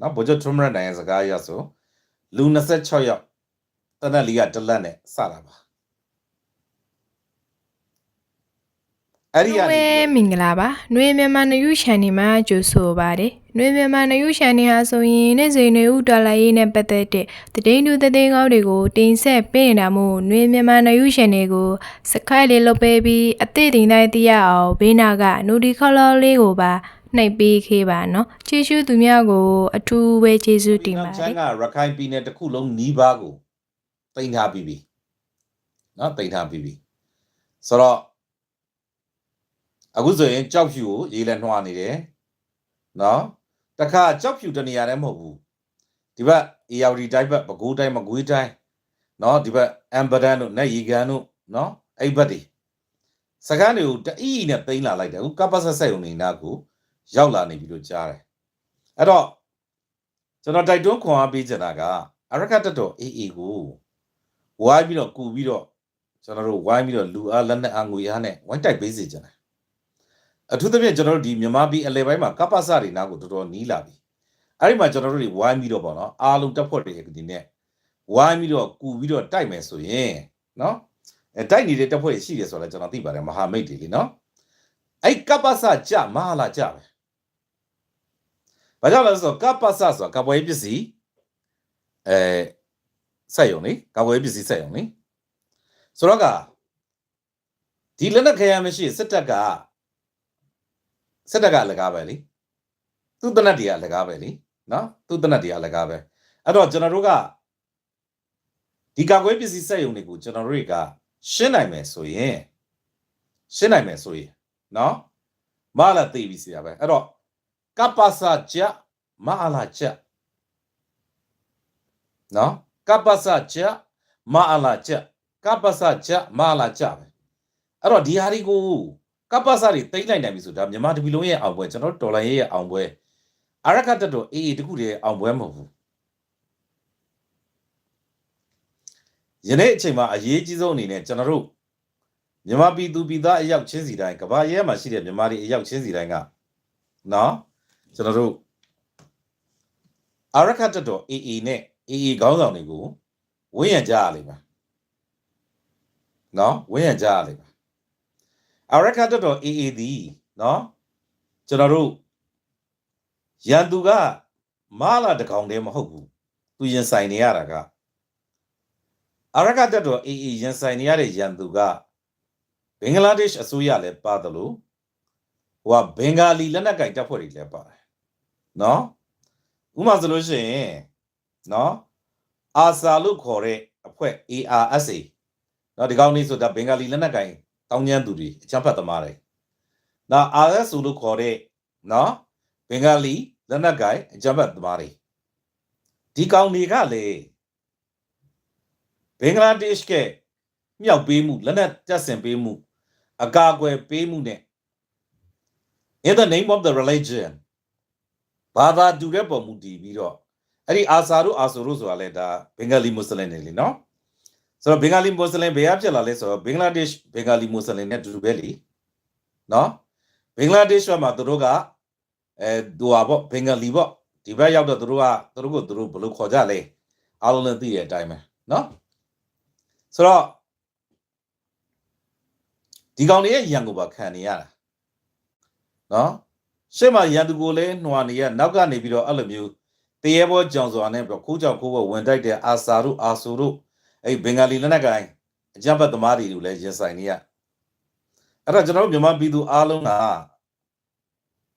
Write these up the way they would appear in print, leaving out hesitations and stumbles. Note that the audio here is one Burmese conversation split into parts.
နော်ဗိုလ်ချုပ်ထွန်းမြတ်နိုင်ရဲ့စကားအရဆိုလူ26ယောက်တနက်လီကတလက်နဲ့စတာပါအဲ့ဒီကနေမင်္ဂလာပါနှွေမြန်မာနယူးချန်နေမှာကြိုဆိုပါတယ်နှွေမြန်မာနယူးချန်နေဟာဆိုရင်နေ့စဉ်နေဦးတော်လာရေးနဲ့ပတ်သက်တဲ့သတင်းတူသတင်းကောင်းတွေကိုတင်ဆက်ပေးနေတာမို့နှွေမြန်မာနယူးချန်နေကိုစခိုက်လေးလုပ်ပေးပြီးအသေးတင်တိုင်းသိရအောင်ဘေးနာကနူဒီခေါ်လော်လေးကိုပါနှိပ်ပေးခဲ့ပါနော်ကျေးဇူးသူများကိုအထူးပဲကျေးဇူးတင်ပါတယ်ချမ်းကရခိုင်ပြည်နယ်တစ်ခုလုံးနီးပါးကိုတင်ထားပြီးပြီနော်တင်ထားပြီးပြီဆိုတော့အခုဆိုရင်ကြောက်ဖြူကိုရေးလဲနှွားနေတယ်နော်တခါကြောက်ဖြူတနေရာတည်းမဟုတ်ဘူးဒီဘက်အေယာဝတီတိုင်းဘက်ပဲခူးတိုင်းမကွေးတိုင်းနော်ဒီဘက်အမ်ဘဒန်တို့နဲ့ရီကန်တို့နော်အဲ့ဘက်တွေစကန်းတွေကိုတအီးနဲ့သိမ်းလာလိုက်တယ်အခုကပတ်ဆက်ဆက်ုံနေနာကိုရောက်လာနေပြီလို့ကြားတယ်အဲ့တော့ကျွန်တော်တိုက်တွန်းခွန်အားပေးချင်တာကအရကတ်တော်အေးအေးကိုဝိုင်းပြီးတော့ကူပြီးတော့ကျွန်တော်တို့ဝိုင်းပြီးတော့လူအားလက်နက်အားငွေအားနဲ့ဝိုင်းတိုက်ပေးစေချင်တယ်အထူးသဖြင့်ကျွန်တော်တို့ဒီမြန်မာပြည်အလဲပိုင်းမှာကပ္ပစတွေနားကိုတော်တော်နီးလာပြီအဲ့ဒီမှာကျွန်တော်တို့တွေဝိုင်းပြီးတော့ပေါ့နော်အားလုံးတက်ဖွဲ့တွေဒီနဲ့ဝိုင်းပြီးတော့ကူပြီးတော့တိုက်မယ်ဆိုရင်နော်တိုက်နေတဲ့တက်ဖွဲ့ရှိတယ်ဆိုတော့ကျွန်တော်သိပါတယ်မဟာမိတ်တွေလေနော်အဲ့ကပ္ပစကြမဟာလာကြပဲဘာကြောင့်လဲဆိုတော့ကပ္ပစဆိုတာကပွဲပစ္စည်းဆက်ယုံလေကပွဲပစ္စည်းဆက်ယုံလေဆိုတော့ကဒီလက်နက်ခဲယမ်းမရှိစစ်တပ်ကလကားပဲလေသူ့တနက်တွေကလကားပဲလေနော်သူ့တနက်တွေကလကားပဲအဲ့တော့ကျွန်တော်တို့ကဒီကာကွယ်ပစ္စည်းစက်ရုံတွေကိုကျွန်တော်တို့ကရှင်းနိုင်မယ်ဆိုရင်နော်မလာသိပြီစီရပဲအဲ့တော့ကပ္ပစာကြမအလာကြနော်ကပ္ပစာကြမအလာကြကပ္ပစာကြမအလာကြပဲအဲ့တော့ဒီဟာတွေကိုကပ္ပစာတွေတိတ်လိုက်နိုင်ပြီဆိုတာမြန်မာတပီလုံးရဲ့အောင်ပွဲကျွန်တော်တော်လိုင်းရဲ့အောင်ပွဲအရကတ်တော်အေးအေးတခုတည်းအောင်ပွဲမဟုတ်ဘူးယနေ့အချိန်မှာအရေးကြီးဆုံးအနေနဲ့ကျွန်တော်တို့မြန်မာပြည်သူပြည်သားအရောက်ချင်းစီတိုင်းကဘာရဲမှာရှိတဲ့မြန်မာတွေအရောက်ချင်းစီတိုင်းကနော်ကျွန်တော်တို့အရကတ်တော်အေးအေးနဲ့အေးအေးခေါင်းဆောင်တွေကိုဝင်းရံကြရလိမ့်မယ်နော်ဝင်းရံကြရလိမ့်မယ်အရကတ်တော်အေးအေးဒီနော်ကျွန်တော်တို့ရန်သူကမလာတကောင်တည်းမဟုတ်ဘူးသူရင်ဆိုင်နေရတာကအရကတ်တော်အေးအေးရင်ဆိုင်နေရတဲ့ရန်သူကဘင်္ဂလားဒေ့ရှ်အစိုးရလည်းပါတယ်လို့ဟိုကဘင်္ဂါလီလက်နက်ကင်တပ်ဖွဲ့တွေလည်းပါတယ်နော်ဥပမာဆိုလို့ရှိရင်နော်အာဆာလို့ခေါ်တဲ့အဖွဲ့ ARSA နော်ဒီကောင်လေးဆိုတာဘင်္ဂါလီလက်နက်ကင်တောင်းကျမ်းသူတွေအချမ်းဖတ်သမားတွေနော် RSU လို့ခေါ်တဲ့နော်ဘင်္ဂါလီလက်နက်ကင်အချမ်းဖတ်သမားတွေဒီကောင်တွေကလေဘင်္ဂလားဒေ့ရှ်ကမြောက်ပေးမှုလက်နက်တပ်ဆင်ပေးမှုအကာအကွယ်ပေးမှုနဲ့ in the name of the religion ဘာသာတူတဲ့ပုံမူတည်ပြီးတော့အဲ့ဒီအာဆာတို့ဆိုတာလေဒါဘင်္ဂါလီမွတ်စလင်တွေလေနော်ဆိုတော့ဘင်္ဂါလီမွတ်စလင်ဘယ်အဖြစ်လာလဲဆိုတော့ဘင်္ဂလားဒေ့ရှ်ဘင်္ဂါလီမွတ်စလင်နဲ့တူတူပဲလေနော်ဘင်္ဂလားဒေ့ရှ်မှာသူတို့ကသူဟာပေါ့ဘင်္ဂါလီပေါ့ဒီဘက်ရောက်တော့သူတို့ကိုဘယ်လိုခေါ်ကြလဲအားလုံးလည်းသိတဲ့အတိုင်းပဲနော်ဆိုတော့ဒီကောင်တွေရဲ့ရန်ကိုပါခံနေရတာနော်ရှေ့မှာရန်သူကိုလည်းနှွာနေရနောက်ကနေပြီးတော့အဲ့လိုမျိုးတရေဘောကြောင်စွာနဲ့ပြီးတော့ခိုးကြောင်ခိုးဘောဝင်တိုက်တဲ့အာဆာတို့အဲ့ဘင်္ဂါလီလက်နက်ကိုင်အကြမ်းဖက်သမားတွေလည်းရင်ဆိုင်နေရအဲ့တော့ကျွန်တော်တို့မြန်မာပြည်သူအားလုံးက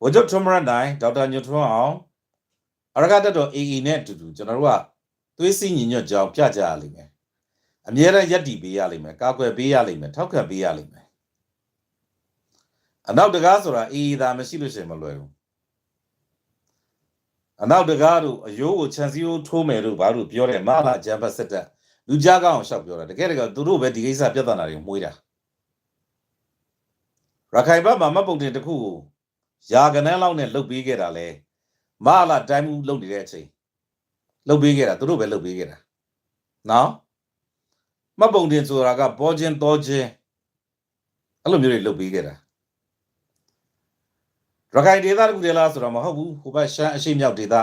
ဝဂျတ်ထွန်းမရနိုင်ဒေါက်တာညွတ်ထွန်းအောင်အရကတ်တော်အေးအေးနဲ့အတူတူကျွန်တော်တို့ကသွေးစည်းညီညွတ်ကြောင်းပြကြရလိမ့်မယ်အမြဲတမ်းယက်တီပေးရလိမ့်မယ်ကာကွယ်ပေးရလိမ့်မယ်ထောက်ခံပေးရလိမ့်မယ်အနောက်တကားဆိုတာအေးသာမရှိလို့ရှိရင်မလွယ်ဘူးအနောက်တကားတို့အယိုးကိုခြံစည်းရိုးထိုးမယ်လို့ဘာလို့ပြောတယ်မလာဂျမ်ဘတ်စစ်တပ်လူကြားကောင်းအောင်ရှောက်ပြောတာတကယ်သူတို့ပဲဒီကိစ္စပြဿနာတွေမှုေးတာရခိုင်ဘက်မှာမပုံတင်တစ်ခုကိုယာကနန်းလောက်နဲ့လှုပ်ပေးခဲ့တာလဲမလာတိုင်းမှုလှုပ်နေတဲ့အချိန်လှုပ်ပေးခဲ့တာသူတို့ပဲလှုပ်ပေးခဲ့တာနော်မပုံတင်ဆိုတာကပေါ်ချင်းတော်ချင်းအဲ့လိုမျိုးတွေလှုပ်ပေးခဲ့တာရခိုင်ဒေသတခုတည်းလားဆိုတော့မဟုတ်ဘူးဟိုဘက်ရှမ်းအရှိမြောက်ဒေသ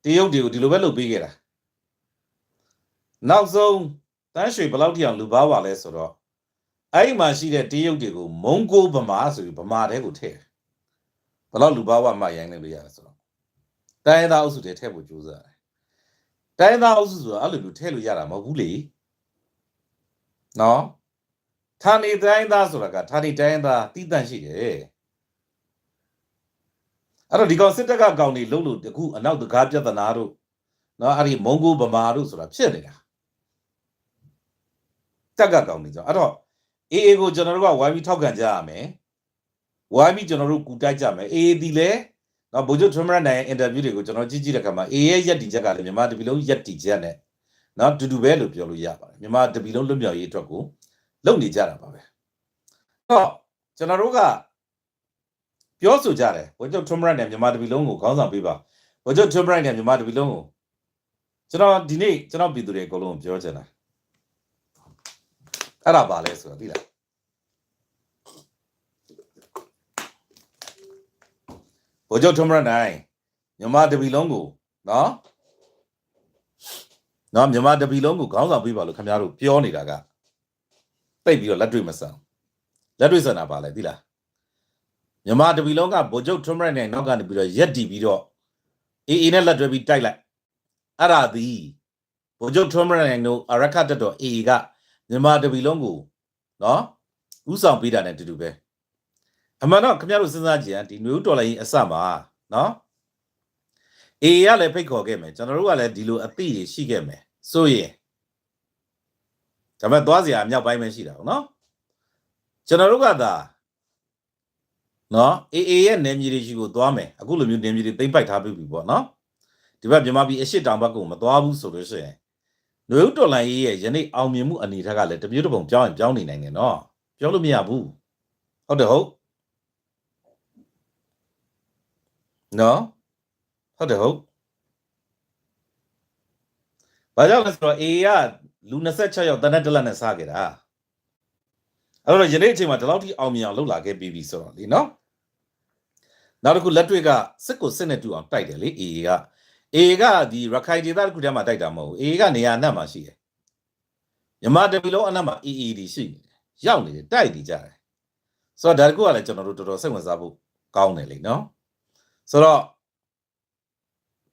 တရုတ်တွေကိုဒီလိုပဲလုပ်ပေးခဲ့တာနောက်ဆုံးတန်းရွှေဘယ်လောက်ထိအောင်လူပါပါလဲဆိုတော့အဲ့ဒီမှာရှိတဲ့တရုတ်တွေကိုမုံကိုဗမာဆိုပြီးဗမာတဲကိုထည့်ဘယ်လောက်လူပါဝမှရိုင်းနေလို့ရတယ်ဆိုတော့တိုင်းရင်းသားအုပ်စုတွေထည့်ဖို့ကြိုးစားတယ်တိုင်းရင်းသားအုပ်စုဆိုတာအဲ့လိုလူထည့်လို့ရတာမဟုတ်ဘူးလေနော်ဌာနေတိုင်းရင်းသားဆိုတာကဌာနေတိုင်းရင်းသားတည်တံ့ရှိတယ်အဲ့တော့ဒီကောင်စစ်တပ်ကကောင်တွေလှုပ်လို့အခုအနောက်တကားပြဿနာတို့နော်အဲ့ဒီမုံကိုဗမာတို့ဆိုတာဖြစ်နေတာတက်ကကောင်တွေကြောင့်အဲ့တော့အေးကိုကျွန်တော်တို့ကဝိုင်းပြီးထောက်ခံကြရမယ်ဝိုင်းပြီးကျွန်တော်တို့ကူတိုက်ကြမယ်အေးဒီလေနော်ဗိုလ်ချုပ်ထွန်းမရနိုင်အင်တာဗျူးတွေကိုကျွန်တော်ကြည့်တဲ့အခါမှာအေးရဲ့ရက်တီချက်ကလည်းမြန်မာတပီလုံးရက်တီချက်နဲ့နော်တူတူပဲလို့ပြောလို့ရပါတယ်မြန်မာတပီလုံးလွတ်မြောက်ရေးအတွက်ကိုလုပ်နေကြတာပါပဲတော့ကျွန်တော်တို့ကပြောဆိုကြတယ်ဗိုလ်ချုပ်ထွန်းမရနိုင်မြန်မာတပီလုံးကိုခေါင်းဆောင်ပေးပါဗိုလ်ချုပ်ထွန်းမရနိုင်မြန်မာတပီလုံးကိုကျွန်တော်ဒီနေ့ကျွန်တော်ပြည်သူတွေအကုန်လုံးပြောချင်တာအဲ့ဒါပါလဲဆိုတော့သိလားဗိုလ်ချုပ်ထွန်းမရနိုင်မြန်မာတပီလုံးကိုနော်မြန်မာတပီလုံးကိုခေါင်းဆောင်ပေးပါလို့ခင်ဗျားတို့ပြောနေတာကတိတ်ပြီးတော့လက်တွေ့မဆန်လက်တွေ့ဆန်တာပါလဲသိလားမြန်မာတပီလုံးကဗိုလ်ချုပ်ထွန်းမရနိုင်နောက်ကနေပြီးတော့ရက်တီပြီးတော့အေးနဲ့လက်တွဲပြီးတိုက်လိုက်အဲ့ဒါသည်ဗိုလ်ချုပ်ထွန်းမရနိုင်တို့အရခတ်တက်တော်အေကမြန်မာတပီလုံးကိုနော်ဥဆောင်ပေးတာနဲ့တူတူပဲအမှန်တော့ခင်ဗျားတို့စဉ်းစားကြည့်ရင်ဒီနွေဦးတော်လိုင်းအစမှာနော်အေရလည်းဖိတ်ခေါ်ခဲ့မယ်ကျွန်တော်တို့ကလည်းဒီလိုအသိတွေရှိခဲ့မယ်ဆိုရင်ဒါပေမဲ့သွားစရာအမြောက်ပိုင်းပဲရှိတာဟုတ်နော်ကျွန်တော်တို့ကသာနော်အေရဲ့နေမြေတွေရှိကိုသွားမယ်အခုလိုမျိုးနေမြေတွေသိမ့်ပိုက်ထားပြီပေါ့နော်ဒီဘက်မြန်မာပြည်အရှိတောင်ဘက်ကိုမသွားဘူးဆိုလို့ရှိရင်နွေဦးတော်လိုင်းရဲ့ယနေ့အောင်မြင်မှုအနေထားကလည်းတမျိုးတစ်ပုံပြောင်းရင်ပြောင်းနေနိုင်တယ်နော်ပြောလို့မရဘူးဟုတ်တယ်ဟုတ်နော်ဟုတ်တယ်ဟုတ်ဘာကြောင့်လဲဆိုတော့အေကလူ26ယောက်တနက်တလက်နဲ့စားခဲ့တာအဲ့တော့ယနေ့အချိန်မှာဒီလောက်ထိအောင်မြင်အောင်လုပ်လာခဲ့ပြီဆိုတော့လीနော်နောက်တစ်ခုလက်တွေ့ကစစ်ကိုစစ်နဲ့တူအောင်တိုက်တယ်လေအေကဒီရခိုင်ဒေသတစ်ခုတည်းမှာတိုက်တာမဟုတ်ဘူးအေကနေရာအနှံ့မှာရှိတယ်မြန်မာတပီလုံးအနှံ့မှာအေဒီရှိနေတယ်ရောက်နေတယ်တိုက်နေကြတယ်ဆိုတော့ဒါတကူကလည်းကျွန်တော်တို့တော်တော်စိတ်ဝင်စားဖို့ကောင်းတယ်လေနော်ဆိုတော့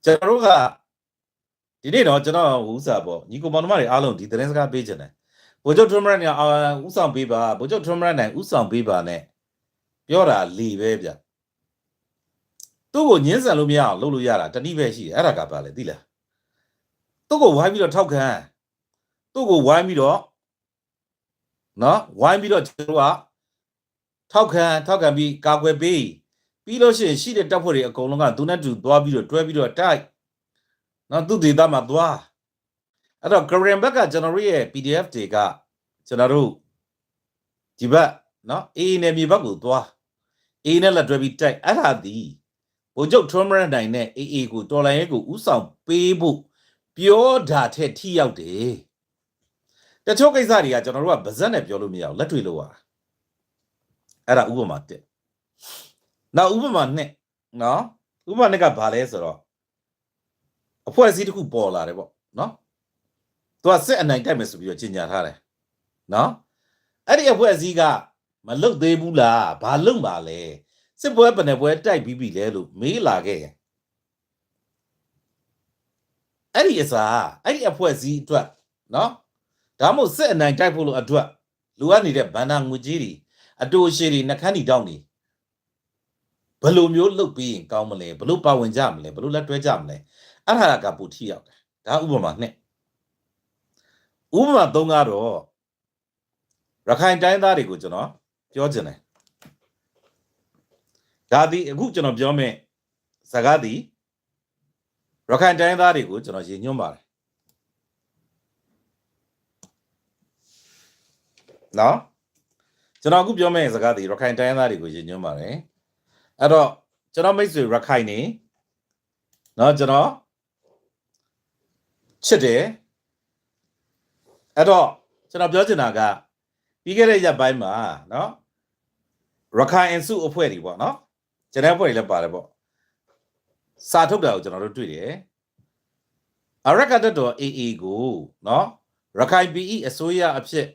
ကျွန်တော်တို့ကဒီနေ့တော့ကျွန်တော်ဥစားပေါ့ညီကိုမောင်နှမတွေအားလုံးဒီသတင်းစကားပေးချင်တယ်ဗိုလ်ချုပ်ထွန်းမရနိုင်ဥဆောင်ပေးပါဗိုလ်ချုပ်ထွန်းမရနိုင်ဥဆောင်ပေးပါနဲ့ပြောတာလီပဲဗျသူ့ကိုညှင်းဆန်လို့မရအောင်လုပ်လို့ရတာတနည်းပဲရှိတယ်အဲ့ဒါကပါလေသိလားသူ့ကိုဝိုင်းပြီးတော့ထောက်ခံသူ့ကိုဝိုင်းပြီးတော့နော်ဝိုင်းပြီးတော့ကျွန်တော်ကထောက်ခံပြီးကာကွယ်ပေးပြီးလို့ရှိရင်ရှိတဲ့တပ်ဖွဲ့တွေအကုန်လုံးကသူနဲ့တူသွားပြီးတော့တွဲပြီးတော့တိုက်နော်သူ့ဒေသမှာသွားအဲ့တော့ Korean ဘက်ကကျွန်တော်တို့ရဲ့ PDF တွေကကျွန်တော်တို့ဒီဘက်နော်အေးနယ်မြေဘက်ကိုသွားအေးနဲ့လက်တွဲပြီးတိုက်အဲ့ဒါဒီဗိုလ်ချုပ်ထွန်းမရနိုင်နဲ့အေးကိုတော်လိုင်းရဲကိုဥဆောင်ပေးဖို့ပြောတာထက်ထိရောက်တယ်တချို့ကိစ္စတွေကကျွန်တော်တို့ကဗဇက်နဲ့ပြောလို့မရဘူးလက်တွေ့လို့ရတာအဲ့ဒါဥပမာ1နောက်ဥပမာ2နော်ဥပမာ2ကဘာလဲဆိုတော့အဖွဲ့အစည်းတစ်ခုပေါ်လာတယ်ပေါ့နော်သူကစစ်အနိုင်တိုက်မယ်ဆိုပြီးတော့ကြီးညာထားတယ်နော်အဲ့ဒီအဖွဲ့အစည်းကမလုတ်သေးဘူးလားဘာလုံပါလဲစစ်ပွဲပနယ်ပွဲတိုက်ပြီးပြီလဲလို့မေးလာခဲ့အဲ့ဒီအစားအဲ့ဒီအဖွဲ့အစည်းအတွက်နော်ဒါမှမဟုတ်စစ်အနိုင်တိုက်ဖို့လို့အတွက်လူရနေတဲ့ဘန္နာငွေကြီးတွေအတူရှိတွေနှခမ်းတီတောင်းနေဘယ်လိုမျိုးလုပ်ပြီးရင်ကောင်းမလဲဘယ်လိုပါဝင်ကြမလဲဘယ်လိုလက်တွဲကြမလဲအဲ့ဒါကပူထိရောက်တယ်ဒါဥပမာ2ဥပမာ3ကတော့ရခိုင်တိုင်းသားတွေကိုကျွန်တော်ပြောချင်တယ်ဒါဒီအခုကျွန်တော်ပြောမယ်စကားဒီရခိုင်တိုင်းသားတွေကိုကျွန်တော်ရည်ညွှန်းပါတယ်နော်ကျွန်တော်အခုပြောမယ်စကားဒီရခိုင်တိုင်းသားတွေကိုရည်ညွှန်းပါတယ်အဲ့တော့ကျွန်တော်မိတ်ဆွေရခိုင်နေနော်ကျွန်တော်ချစ်တယ်အဲ့တော့ကျွန်တော်ပြောချင်တာကပြီးခဲ့တဲ့ရက်ပိုင်းမှာနော်ရခိုင်အစုအဖွဲ့တွေပေါ့နော်ကျွန်တော်အဖွဲ့တွေလည်းပါတယ်ပေါ့စာထုတ်တာကိုကျွန်တော်တို့တွေ့တယ် အရကတတော် AA ကိုနော်ရခိုင်ပြည်အစိုးရအဖြစ်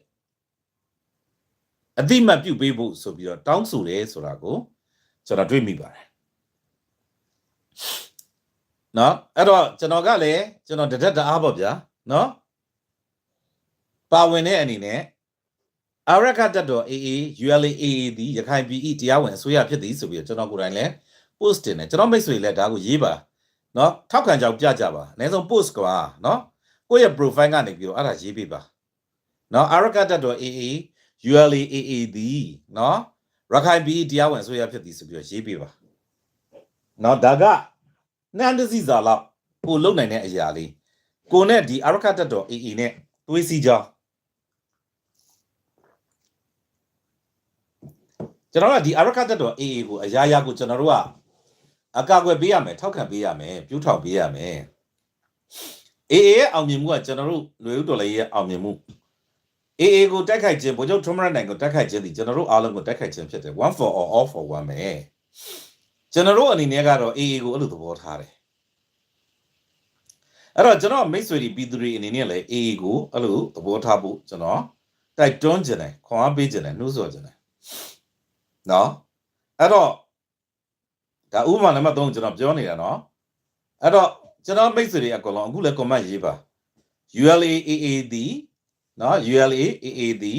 အတိမတ်ပြုပေးဖို့ဆိုပြီးတော့တောင်းဆိုတယ်ဆိုတာကိုကျွန်တော်တွေ့မိပါတယ်နော်အဲ့တော့ကျွန်တော်ကလည်းကျွန်တော်တရက်တအားပေါ့ဗျာနော်ပါဝင်တဲ့အနေနဲ့အရကတတော် AA ULA AA ဒီရခိုင်ပြည်တရားဝင်အစိုးရဖြစ်သည်ဆိုပြီးတော့ကျွန်တော်ကိုယ်တိုင်လည်း post တင်တယ်ကျွန်တော်မိတ်ဆွေလည်းဒါကိုရေးပါနော်ထောက်ခံကြောင်းပြကြပါအနည်းဆုံး post ကပါနော်ကိုယ့်ရဲ့ profile ကနေပြီးတော့အဲ့ဒါရေးပေးပါနော်အရကတတော် AA ULA AA ဒီနော်ရခိုင်ပြည်တရားဝင်အစိုးရဖြစ်သည်ဆိုပြီးတော့ရေးပေးပါနော်ဒါကနန်းတစီစာလောက်ကိုလုံနိုင်တဲ့အရာလေးကိုနဲ့ဒီအရကတတော် AA နဲ့တွေးစီကြောင်းကျွန်တော်ကဒီအရကတတော် AA ကိုအရာရာကိုကျွန်တော်တို့ကအကာအကွယ်ပေးရမယ်ထောက်ခံပေးရမယ်ပြုထောက်ပေးရမယ် AA ရဲ့အောင်မြင်မှုကကျွန်တော်တို့လူဦးတော်လေးရဲ့အောင်မြင်မှု AA ကိုတိုက်ခိုက်ခြင်းဗိုလ်ချုပ်ထွန်းမရနိုင်ကိုတိုက်ခိုက်ခြင်းဒီကျွန်တော်တို့အားလုံးကိုတိုက်ခိုက်ခြင်းဖြစ်တယ် one for all for one ပဲကျွန်တော်တို့အနေနဲ့ကတော့ AA ကိုအဲ့လိုသဘောထားတယ်အဲ့တော့ကျွန်တော်မိတ်ဆွေတွေပြည်သူတွေအနေနဲ့လည်း AA ကိုအဲ့လိုသဘောထားဖို့ကျွန်တော်တိုက်တွန်းခြင်းတယ်ခွန်အားပေးခြင်းတယ်နှိုးဆော်ခြင်းတယ်နော်အဲ့တော့ဒါဥပမာနံပါတ်3ကျွန်တော်ပြောနေတာနော်အဲ့တော့ကျွန်တော်မိတ်ဆွေတွေအကုန်လုံးအခုလည်း comment ရေးပါ ULA AA ဒီနော် ULA AA ဒီ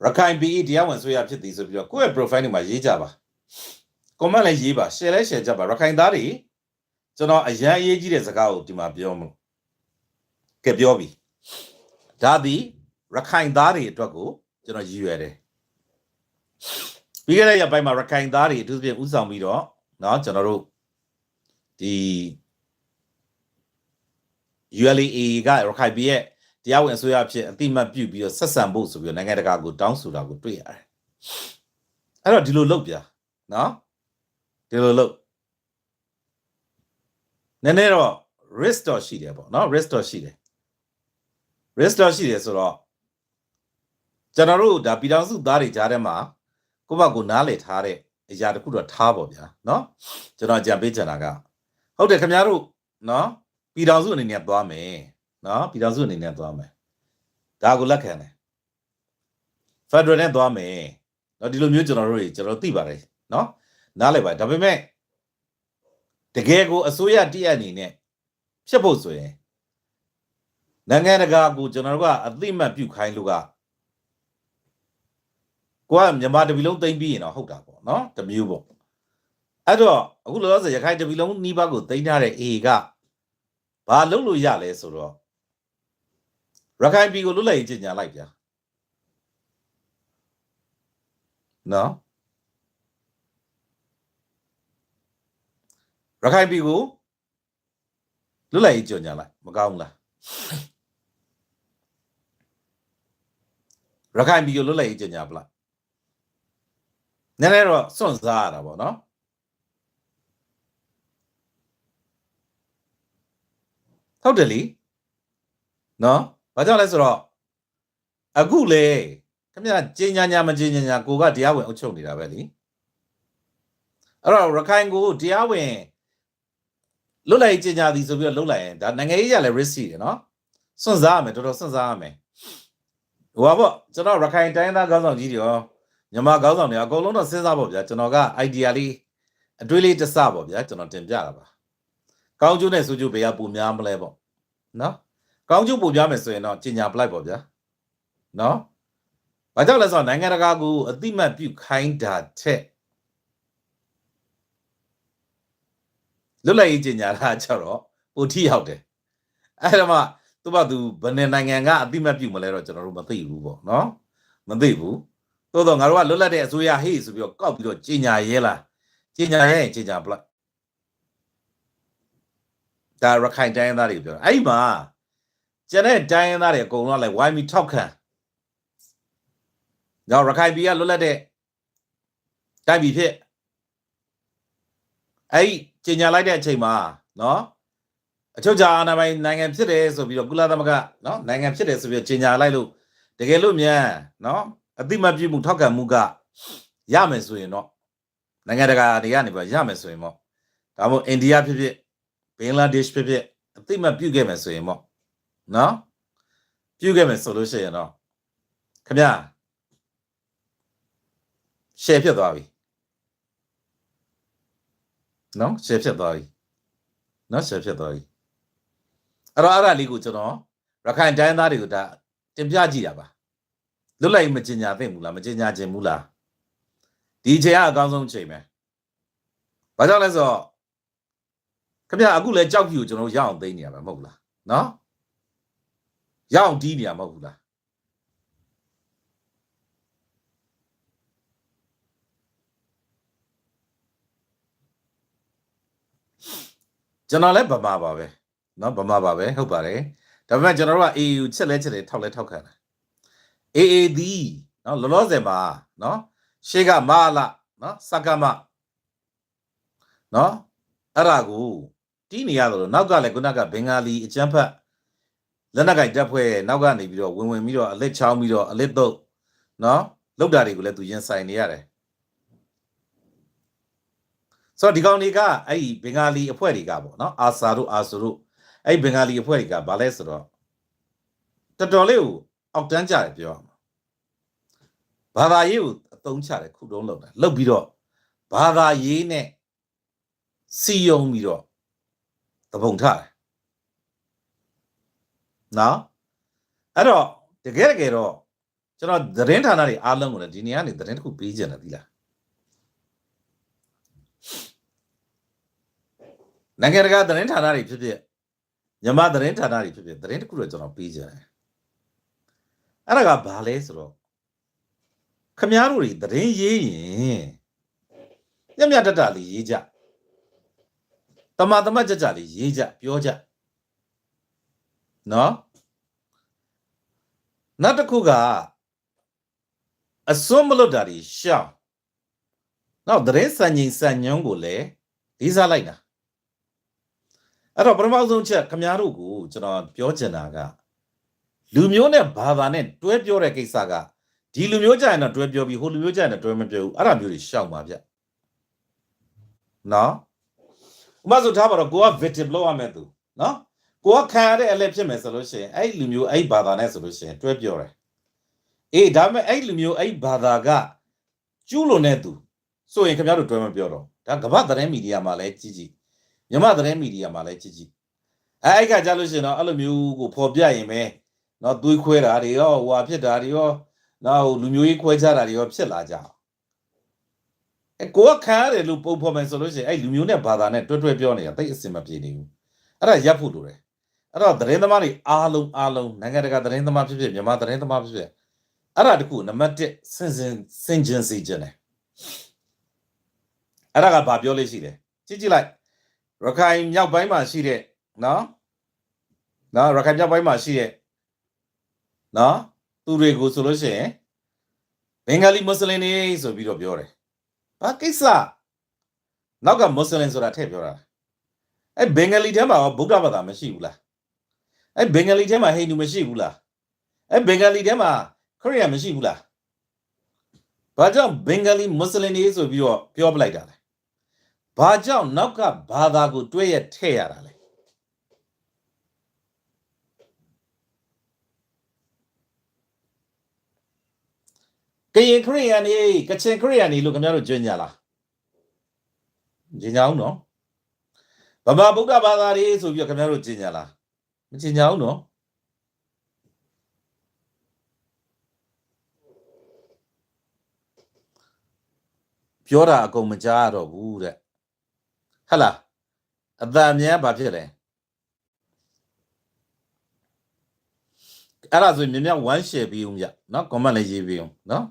ရခိုင်ပြည်တရားဝင်ဆိုရဖြစ်သည်ဆိုပြီးတော့ကိုယ့်ရဲ့ profile တွေမှာရေးကြပါ comment လည်းရေးပါ share လည်း share ကြပါရခိုင်သားတွေကျွန်တော်အရန်အရေးကြီးတဲ့စကားကိုဒီမှာပြောမလို့ကဲပြောပြီဒါသည်ရခိုင်သားတွေအတွက်ကိုကျွန်တော်ရည်ရွယ်တယ်ပြီးခဲ့တဲ့ရက်ပိုင်းမှာရခိုင်သားတွေအထူးသဖြင့်ဥဆောင်ပြီးတော့เนาะကျွန်တော်တို့ဒီ ULA ကရခိုင်ပြည်ရဲ့တရားဝင်အစိုးရဖြစ်အတိမတ်ပြုပြီးတော့ဆက်ဆံဖို့ဆိုပြီးတော့နိုင်ငံတကာကိုတောင်းဆိုတာကိုတွေ့ရတယ်အဲ့တော့ဒီလိုလုပ်ပြเนาะဒီလိုလုပ်နည်းနည်းတော့ risk တော့ရှိတယ်ပေါ့เนาะ risk တော့ရှိတယ် risk တော့ရှိတယ်ဆိုတော့ကျွန်တော်တို့ဒါပြည်ထောင်စုသားတွေကြားထဲမှာကိုယ့်ဘက်ကိုနားလည်ထားတဲ့အရာတခုတော့ထားပေါ့ဗျာเนาะကျွန်တော်ကြံပေးချင်တာကဟုတ်တယ်ခင်ဗျားတို့เนาะပြည်ထောင်စုအနေနဲ့သွားမယ်เนาะပြည်ထောင်စုအနေနဲ့သွားမယ်ဒါကိုလက်ခံတယ် Federal နဲ့သွားမယ်เนาะဒီလိုမျိုးကျွန်တော်သိပါတယ်เนาะနားလည်ပါတယ်ဒါပေမဲ့တကယ်ကိုအစိုးရတည့်အနေနဲ့ဖြစ်ဖို့ဆိုရင်နိုင်ငံတကာကိုကျွန်တော်တို့ကအသိမှတ်ပြုခိုင်းလို့ကကိုကမြန်မာတပြည်လုံးသိမ်းပြီးရင်တော့ဟုတ်တာပေါ့เนาะတမျိုးပေါ့အဲ့တော့အခုလောလောဆယ်ရခိုင်တပြည်လုံးနှီးပါးကိုသိမ်းထားတဲ့ AA ကဘာလုပ်လို့ရလဲဆိုတော့ရခိုင်ပြည်ကိုလွတ်လပ်ရေးကြေညာလိုက်ဗျာနော်ရခိုင်ပြည်ကိုလွတ်လပ်ရေးကြေညာလိုက်မကောင်းဘူးလားရခိုင်ပြည်ကိုလွတ်လပ်ရေးကြေညာပလားနည်းနည်းတော့စွန့်စားရတာပေါ့နော်ဟုတ်တယ်လीနော်ဘာကြောင့်လဲဆိုတော့အခုလေခင်ဗျာကြေညာညာမကြေညာညာကိုကတရားဝင်အုပ်ချုပ်နေတာပဲလीအဲ့တော့ရခိုင်ကိုတရားဝင်လွတ်လပ်ရေးကြေညာသည်ဆိုပြီးတော့လှုပ်လိုက်ရင်ဒါနိုင်ငံရေးရလည်း risk ရှိတယ်နော်စွန့်စားရမယ်တော်တော်စွန့်စားရမယ်ဟိုပါပေါ့ကျွန်တော်ရခိုင်တိုင်းသားခေါင်းဆောင်ကြီးတွေရောမြန်မာခေါင်းဆောင်တွေအကုန်လုံးတော့စဉ်းစားပေါ့ဗျာကျွန်တော်က idea လေးအတွေးလေးတစ်စပေါ့ဗျာကျွန်တော်တင်ပြတာပါကောင်းကျိုးနဲ့ဆိုးကျိုးဘယ်ကပိုများမလဲပေါ့နော်ကောင်းကျိုးပိုများမယ်ဆိုရင်တော့ကြေညာပလိုက်ပေါ့ဗျာနော်ဘာကြောင့်လဲဆိုတော့နိုင်ငံတကာကိုအတိမတ်ပြုခိုင်းတာထက်လွတ်လပ်ရေးကြေညာတာကျတော့ပိုထိရောက်တယ်အဲ့ဒါမှသူ့ဘာသူဘယ်နိုင်ငံကအတိမတ်ပြုမလဲတော့ကျွန်တော်တို့မသိဘူးပေါ့နော်မသိဘူးသို့တော့ငါတို့ကလွတ်လပ်တဲ့အစိုးရဟေ့ဆိုပြီးတော့ကောက်ပြီးတော့ကြေညာရဲလားကြေညာရဲရင်ကြေညာပလိုက်ဒါရခိုင်တိုင်းသားတွေပြောတာအဲ့ဒီမှာကျန်တဲ့တိုင်းသားတွေအကုန်လုံးကလည်းဝိုင်းပြီးထောက်ခံတော့ရခိုင်ပြည်ကလွတ်လပ်တဲ့တိုင်းပြည်ဖြစ်အဲ့ဒီကြေညာလိုက်တဲ့အချိန်မှာနော်အချုပ်အခြာအာဏာပိုင်နိုင်ငံဖြစ်တယ်ဆိုပြီးတော့ကုလသမဂ္ဂနော်နိုင်ငံဖြစ်တယ်ဆိုပြီးတော့ကြေညာလိုက်လို့တကယ်လို့မြန်နော်အတိမတ်ပြုမှုထောက်ခံမှုကရမယ်ဆိုရင်တော့နိုင်ငံတကာတွေကနေပြီးရမယ်ဆိုရင်ပေါ့ဒါမှမဟုတ်အိန္ဒိယဖြစ်ဖြစ် ဘင်္ဂလားဒေ့ရှ်ဖြစ်ဖြစ်အသိမှတ်ပြုခဲ့မယ်ဆိုရင်ပေါ့နော်ပြုခဲ့မယ်ဆိုလို့ရှိရင်တော့ခင်ဗျာရှယ်ဖြစ်သွားပြီနော်ရှယ်ဖြစ်သွားပြီနော်ရှယ်ဖြစ်သွားပြီအဲ့တော့အဲ့ဒါလေးကိုကျွန်တော်ရခိုင်တိုင်းသားတွေကိုဒါတင်ပြကြည့်တာပါလွတ်လိုက်မကျင်ညာသိမ့်ဘူးလားမကျင်ညာခြင်းဘူးလားဒီအချိန်ကအကောင်းဆုံးအချိန်ပဲဘာကြောင့်လဲဆိုတော့ခင်ဗျာအခုလဲကြောက်ဖြူကျွန်တော်ရအောင်သိနေရမှာမဟုတ်ဘူးလားနော်ရအောင်တီးနေရမဟုတ်ဘူးလားကျွန်တော်လည်းဗမာပါပဲနော်ဗမာပါပဲဟုတ်ပါတယ်ဒါပေမဲ့ကျွန်တော်တို့က AAU ချက်လဲချက်တယ်ထောက်လဲထောက်ခံတာ AAD နော်လောလောဆယ်မှာနော်ရှေ့ကမလာနော်စကမနော်အဲ့ဒါကိုတီးနေရတယ်လို့နောက်ကလည်းခုနကဘင်္ဂါလီအကျန်းဖတ်လက်နက်ကိုင်တပ်ဖွဲ့နောက်ကနေပြီးတော့ဝင်ပြီးတော့အလက်ချောင်းပြီးတော့အလက်တော့နော်လောက်တာတွေကိုလည်းသူရင်ဆိုင်နေရတယ်ဆိုတော့ဒီကောင်တွေကအဲ့ဒီဘင်္ဂါလီအဖွဲ့တွေကပေါ့နော်အာဆာတို့အာဆူတို့အဲ့ဒီဘင်္ဂါလီအဖွဲ့တွေကဘာလဲဆိုတော့တော်တော်လေးကိုအောက်တန်းကြတယ်ပြောရမှာဘာသာရေးကိုအသုံးချတယ်ခုတုံးလောက်တာလောက်ပြီးတော့ဘာသာရေးနဲ့စီယုံပြီးတော့သဘုံထတယ်နော်အဲ့တော့တကယ်တော့ကျွန်တော်သတင်းဌာနတွေအားလုံးကိုလည်းဒီနေရာနေသတင်းတစ်ခုပေးကြတယ်ဒီလားနိုင်ငံတကာသတင်းဌာနတွေဖြစ်ဖြစ်မြန်မာသတင်းဌာနတွေဖြစ်ဖြစ်သတင်းတစ်ခုတော့ကျွန်တော်ပေးကြတယ်အဲ့ဒါကဘာလဲဆိုတော့ခမားတို့တွေသတင်းရေးရင်မြတ်တတလေးရေးကြတမကြကြလေးရေးကြပြောကြနော်နောက်တစ်ခုကအစွန်းမလွတ်တာတွေရှောင်းနောက်သတင်းစံချိန်စံညွှန်းကိုလည်းလေးစားလိုက်တာအဲ့တော့ပထမဆုံးချက်ခမားတို့ကိုကျွန်တော်ပြောချင်တာကလူမျိုးနဲ့ဘာသာနဲ့တွဲပြောတဲ့ကိစ္စကဒီလူမျိုးကြရင်တော့တွဲပြောပြီးဟိုလူမျိုးကြရင်တော့တွဲမပြောဘူးအဲ့ဒါမျိုးတွေရှောင်ပါဗျနော်ဥပမာဆိုထားပါတော့ကိုက victim လောက်ရမယ်သူနော်ကိုကခံရတဲ့အလဲဖြစ်မယ်ဆိုလို့ရှိရင်အဲ့လူမျိုးအဲ့ဘာသာနဲ့ဆိုလို့ရှိရင်တွဲပြောတယ်အေးဒါပေမဲ့အဲ့လူမျိုးအဲ့ဘာသာကကျူးလွန်တဲ့သူဆိုရင်ခင်ဗျားတို့တွဲမပြောတော့ဒါကမ္ဘာသတင်းမီဒီယာမှာလည်းကြည့်ကြည့်မြန်မာသတင်းမီဒီယာမှာလည်းကြည့်ကြည့်အဲ့ကကြလို့ရှိရင်တော့အဲ့လိုမျိုးကိုဖော်ပြရင်ပဲနော်သွေးခွဲတာတွေရောဟိုဟာဖြစ်တာတွေရောနောက်လူမျိုးရေးခွဲခြားတာတွေရောဖြစ်လာကြအောင်ကိုကခံရတယ်လို့ပုံဖော်မယ်ဆိုလို့ရှိရင်အဲ့လူမျိုးနဲ့ဘာသာနဲ့တွဲပြောနေတာတိတ်အစင်မပြေနေဘူးအဲ့ဒါရပ်ဖို့လိုတယ်အဲ့တော့သတင်းသမားတွေအားလုံးနိုင်ငံတကာသတင်းသမားဖြစ်ဖြစ်မြန်မာသတင်းသမားဖြစ်ဖြစ်အဲ့ဒါတခုနံပါတ်1စင်ကျင်စီကျင်တယ်အဲ့ဒါကဘာပြောလို့ရှိတယ်ကြည့်လိုက်ရခိုင်မြောက်ပိုင်းမှာရှိတဲ့နော်ရခိုင်မြောက်ပိုင်းမှာရှိတဲ့နော်သူတွေကိုဆိုလို့ရှိရင်ဘင်္ဂါလီမွတ်စလင်တွေဆိုပြီးတော့ပြောတယ်ဘာကိစ္စနောက်ကမွတ်စလင်ဆိုတာထည့်ပြောတာအဲ့ဘင်္ဂါလီထဲမှာဗုဒ္ဓဘာသာမရှိဘူးလားအဲ့ဘင်္ဂါလီထဲမှာဟိန္ဒူမရှိဘူးလားအဲ့ဘင်္ဂါလီထဲမှာခရစ်ယာန်မရှိဘူးလားဘာကြောင့်ဘင်္ဂါလီမွတ်စလင်တွေဆိုပြီးတော့ပြောပလိုက်တာလဲဘာကြောင့်နောက်ကဘာသာကိုတွဲရထည့်ရတာလဲကရင်ခရစ်ယာန်နေကချင်ခရစ်ယာန်နေလို့ခင်ဗျားတို့ကြွညလားကြွညအောင်နော်ဗမာဗုဒ္ဓဘာသာတွေဆိုပြီးတော့ခင်ဗျားတို့ကြွညလားမကြွညအောင်နော်ပြောတာအကုန်မကြားရတော့ဘူးတဲ့ဟဟလားအတန်များဘာဖြစ်လဲအဲ့ဒါဆိုရင်မြင်မြဝမ်းရှယ်ပြီးဦးမြနော် comment လေးရေးပြီးဦးနော်